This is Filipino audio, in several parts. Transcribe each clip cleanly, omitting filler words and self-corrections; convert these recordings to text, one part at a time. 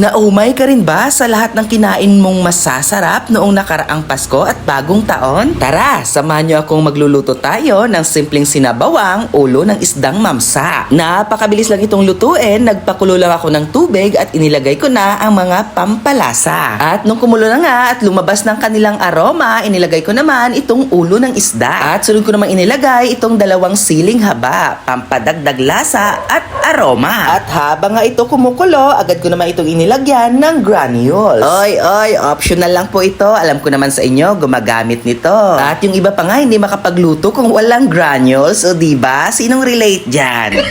Naumay ka rin ba sa lahat ng kinain mong masasarap noong nakaraang Pasko at Bagong Taon? Tara, samahan niyo akong magluluto tayo ng simpleng sinabawang ulo ng isdang mamsa. Napakabilis lang itong lutuin, nagpakulo lang ako ng tubig at inilagay ko na ang mga pampalasa. At nung kumulo na nga at lumabas ng kanilang aroma, inilagay ko naman itong ulo ng isda. At sunod ko naman inilagay itong dalawang siling haba, pampadagdag lasa at aroma. At habang nga ito kumukulo, agad ko naman itong nilagyan ng granules. Oy, optional lang po ito. Alam ko naman sa inyo, gumagamit nito. At yung iba pa nga, hindi makapagluto kung walang granules. O diba? Sinong relate dyan?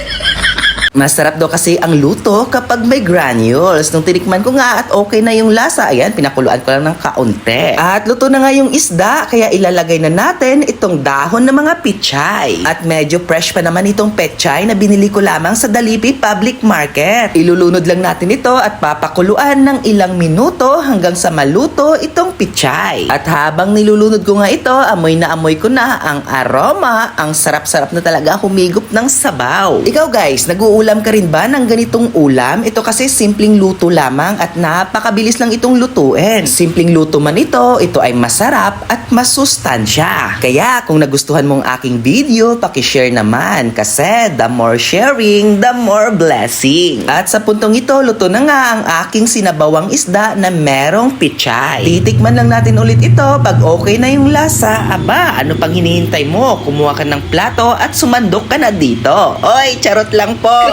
Masarap daw kasi ang luto kapag may granules. Nung tinikman ko nga at okay na yung lasa, ayan, pinakuluan ko lang ng kaunti. At luto na nga yung isda, kaya ilalagay na natin itong dahon ng mga pichay. At medyo fresh pa naman itong pechay na binili ko lamang sa Dalipi Public Market. Ilulunod lang natin ito at papakuluan ng ilang minuto hanggang sa maluto itong pichay. At habang nilulunod ko nga ito, amoy na amoy ko na ang aroma. Ang sarap-sarap na talaga humigop ng sabaw. Ikaw guys, nag-uulam ka rin ba ng ganitong ulam? Ito kasi simpleng luto lamang at napakabilis lang itong lutuin. Simpleng luto man ito ay masarap at masustansya. Kaya kung nagustuhan mong aking video, pakishare naman kasi the more sharing, the more blessing. At sa puntong ito, luto na nga ang aking sinabawang isda na merong pichay. Titikman lang natin ulit ito pag okay na yung lasa. Aba, ano pang hinihintay mo? Kumuha ka ng plato at sumandok ka na dito. Oy, charot lang po.